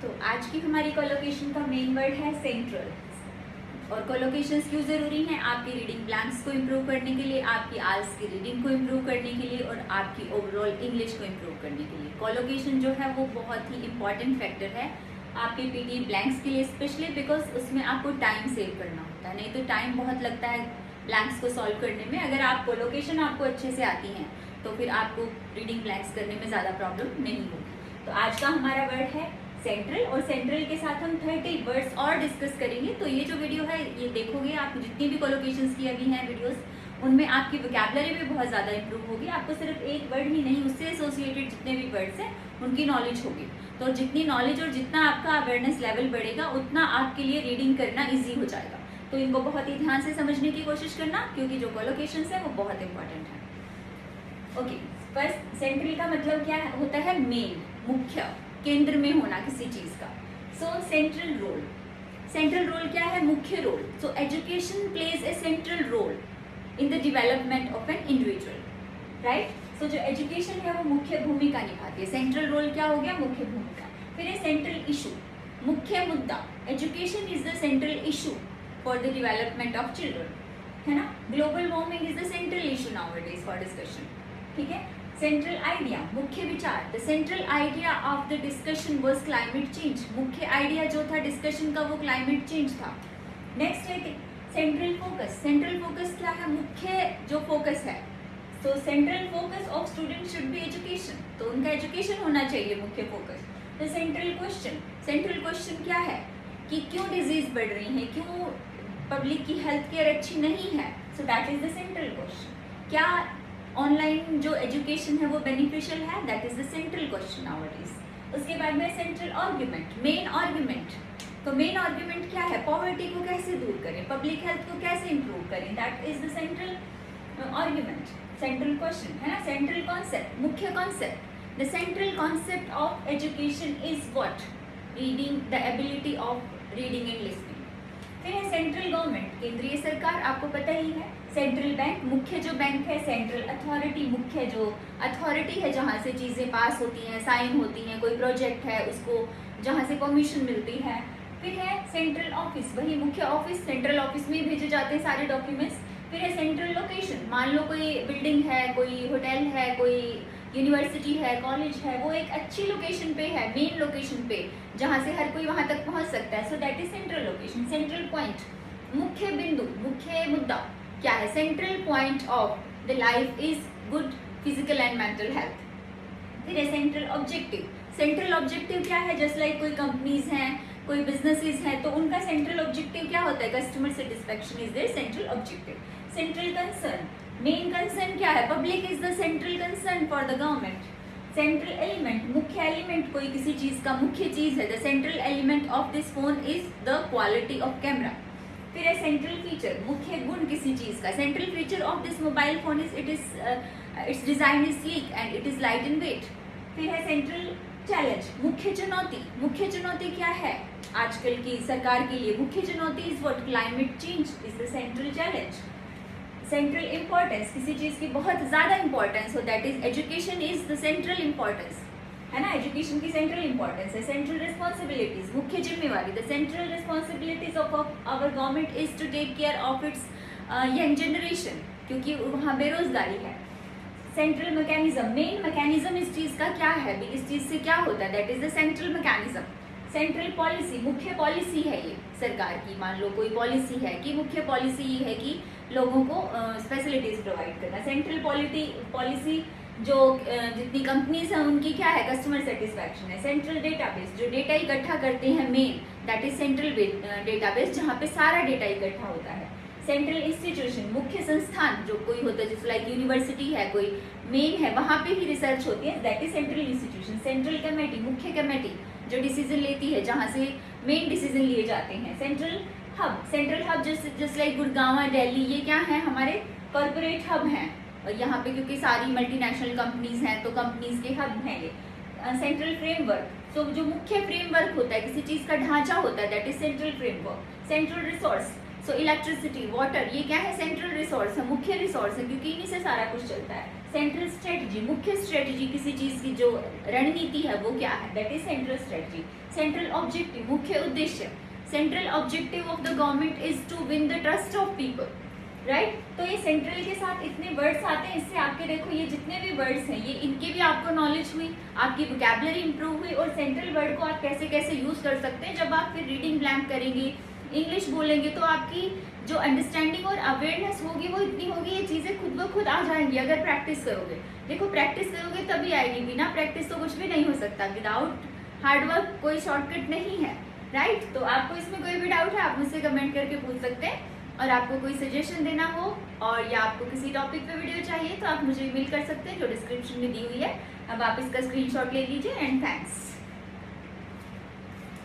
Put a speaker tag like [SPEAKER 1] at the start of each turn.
[SPEAKER 1] तो आज की हमारी कोलोकेशन का मेन वर्ड है सेंट्रल। और कोलोकेशंस क्यों ज़रूरी हैं? आपकी रीडिंग ब्लैंक्स को इम्प्रूव करने के लिए, आपकी आल्स की रीडिंग को इम्प्रूव करने के लिए और आपकी ओवरऑल इंग्लिश को इम्प्रूव करने के लिए। कोलोकेशन जो है वो बहुत ही इंपॉर्टेंट फैक्टर है आपके पीटी ब्लैंक्स के लिए, स्पेशली बिकॉज उसमें आपको टाइम सेव करना होता है। नहीं तो टाइम बहुत लगता है ब्लैंक्स को सॉल्व करने में। अगर आप कोलोकेशन आपको अच्छे से आती हैं तो फिर आपको रीडिंग ब्लैंक्स करने में ज़्यादा प्रॉब्लम नहीं होगी। तो आज का हमारा वर्ड है सेंट्रल, और सेंट्रल के साथ हम 30 वर्ड्स और डिस्कस करेंगे। तो ये जो वीडियो है ये देखोगे आप, जितनी भी कोलोकेशंस की अभी हैं वीडियोस, उनमें आपकी वोकैबुलरी भी बहुत ज़्यादा इंप्रूव होगी। आपको सिर्फ एक वर्ड ही नहीं, उससे एसोसिएटेड जितने भी वर्ड्स हैं उनकी नॉलेज होगी। तो जितनी नॉलेज और जितना आपका अवेयरनेस लेवल बढ़ेगा उतना आपके लिए रीडिंग करना ईजी हो जाएगा। तो इनको बहुत ही ध्यान से समझने की कोशिश करना, क्योंकि जो कोलोकेशंस है वो बहुत इंपॉर्टेंट है। ओके, फर्स्ट सेंट्रल का मतलब क्या होता है? मेन, मुख्य, केंद्र में होना किसी चीज का। So central role, central role क्या है? मुख्य role. So education plays a central role in the development of an individual, right? So जो एजुकेशन है वो मुख्य भूमिका निभाती है। सेंट्रल रोल क्या हो गया? मुख्य भूमिका। फिर है सेंट्रल इशू, मुख्य मुद्दा। Education is the central issue for the development of children, है ना? Global warming is the central issue nowadays for discussion, ठीक है? सेंट्रल आइडिया, मुख्य विचार। The central idea of the discussion was climate change. मुख्य idea जो था discussion का वो क्लाइमेट चेंज था। नेक्स्ट है सेंट्रल फोकस। सेंट्रल फोकस क्या है? मुख्य जो फोकस है। सो central focus of student should be education, तो उनका एजुकेशन होना चाहिए मुख्य focus. The central question, central question क्या है कि क्यों डिजीज बढ़ रही है, क्यों पब्लिक की हेल्थ केयर अच्छी नहीं है। So that is the central question. क्या ऑनलाइन जो एजुकेशन है वो बेनिफिशियल है? That is the central question nowadays. उसके बाद में सेंट्रल आर्ग्यूमेंट, मेन आर्ग्यूमेंट। तो मेन आर्ग्यूमेंट क्या है? पॉवर्टी को कैसे दूर करें, पब्लिक हेल्थ को कैसे इंप्रूव करें, that is the central argument. Central question है ना। सेंट्रल कॉन्सेप्ट, मुख्य concept. The central concept of education is what? Reading, the ability of reading and listening. फिर है सेंट्रल गवर्नमेंट, केंद्रीय सरकार, आपको पता ही है। सेंट्रल बैंक, मुख्य जो बैंक है। सेंट्रल अथॉरिटी, मुख्य जो अथॉरिटी है जहाँ से चीज़ें पास होती हैं, साइन होती हैं, कोई प्रोजेक्ट है उसको जहाँ से परमिशन मिलती है। फिर है सेंट्रल ऑफिस, वही मुख्य ऑफिस, सेंट्रल ऑफिस में भेजे जाते हैं सारे डॉक्यूमेंट्स। फिर है सेंट्रल लोकेशन, मान लो कोई बिल्डिंग है, कोई होटल है, कोई यूनिवर्सिटी है, कॉलेज है, वो एक अच्छी लोकेशन पे है, मेन लोकेशन पे, जहाँ से हर कोई वहाँ तक पहुँच सकता है। So that is central location. Central point, मुख्य बिंदु, मुख्य मुद्दा क्या है? Central point of the life is good physical and mental health. फिर है सेंट्रल ऑब्जेक्टिव। सेंट्रल ऑब्जेक्टिव क्या है? जस्ट लाइक कोई कंपनीज हैं, कोई बिजनेसेस हैं, तो उनका सेंट्रल ऑब्जेक्टिव क्या होता है? Customer satisfaction is their central objective. Central concern, main concern क्या है? Public is the central concern for the government. Central element, मुख्य एलिमेंट कोई किसी चीज का मुख्य चीज है। The central element of this phone is the quality of camera. फिर है सेंट्रल फीचर, मुख्य गुण किसी चीज का। Central feature of this mobile phone is its design is sleek and it is light in wait. फिर है सेंट्रल चैलेंज, मुख्य चुनौती। मुख्य चुनौती क्या है आजकल की सरकार के लिए? मुख्य चुनौती is what? Climate change is the central challenge. Central importance, किसी चीज की बहुत ज्यादा इंपॉर्टेंस हो, that is education is the central importance, है ना? एजुकेशन की सेंट्रल इंपॉर्टेंस है। सेंट्रल रिस्पॉन्सिबिलिटीज, मुख्य जिम्मेवारी। The central responsibilities of our government is to take care of its young generation, क्योंकि वहाँ बेरोजगारी है। सेंट्रल मैकेनिज्म, मेन मैकेनिज्म इस चीज का क्या है, इस चीज से क्या होता है? That is the central mechanism. Central policy, मुख्य पॉलिसी है ये सरकार की। मान लो कोई पॉलिसी है कि मुख्य पॉलिसी ये है कि लोगों को फैसिलिटीज प्रोवाइड करना। सेंट्रल पॉलिसी जो जितनी कंपनीज हैं उनकी क्या है? कस्टमर सेटिस्फैक्शन है। सेंट्रल डेटाबेस, जो डेटा इकट्ठा करते हैं main, that is central database, जहाँ पे सारा डेटा इकट्ठा होता है। सेंट्रल इंस्टीट्यूशन, मुख्य संस्थान जो कोई होता है, जैसे लाइक यूनिवर्सिटी है, कोई मेन है, वहाँ पे ही रिसर्च होती है, that is central institution. Central committee, मुख्य कमेटी जो डिसीजन लेती है, जहाँ से मेन डिसीजन लिए जाते हैं। Central hub, central hub just like Gurgaon, Delhi, ये क्या है? हमारे कॉर्पोरेट हब हैं, और यहाँ पे क्योंकि सारी मल्टीनेशनल कंपनीज हैं तो कंपनीज के हब हैं ये। सेंट्रल फ्रेमवर्क, तो जो मुख्य फ्रेमवर्क होता है, किसी चीज का ढांचा होता है, that is central framework. Central resource, so electricity, water, ये क्या है? सेंट्रल रिसोर्स है, मुख्य रिसोर्स है, क्योंकि इन्हीं से सारा कुछ चलता है। सेंट्रल स्ट्रेटजी, मुख्य स्ट्रेटजी किसी चीज की जो रणनीति है वो क्या है, that is central strategy. Central objective, मुख्य उद्देश्य, central objective of the government is to win the trust of people, right. तो ये सेंट्रल के साथ इतने वर्ड्स आते हैं, इससे आपके देखो ये जितने भी वर्ड्स हैं ये इनके भी आपको नॉलेज हुई, आपकी वोकैबुलरी इंप्रूव हुई, और सेंट्रल वर्ड को आप कैसे कैसे यूज कर सकते हैं। जब आप फिर रीडिंग ब्लैंक करेंगे, इंग्लिश बोलेंगे, तो आपकी जो अंडरस्टैंडिंग और अवेयरनेस होगी वो इतनी होगी, ये चीज़ें खुद ब खुद आ जाएंगी अगर प्रैक्टिस करोगे। देखो प्रैक्टिस करोगे तभी आएगी, बिना प्रैक्टिस तो कुछ भी नहीं हो सकता। विदाउट हार्डवर्क कोई शॉर्टकट नहीं है, राइट। तो आपको इसमें कोई भी डाउट है आप मुझसे कमेंट करके पूछ सकते हैं, और आपको कोई सजेशन देना हो और या आपको किसी टॉपिक पे वीडियो चाहिए तो आप मुझे ईमेल कर सकते हैं जो डिस्क्रिप्शन में दी हुई है। अब आप इसका स्क्रीनशॉट ले लीजिए एंड थैंक्स।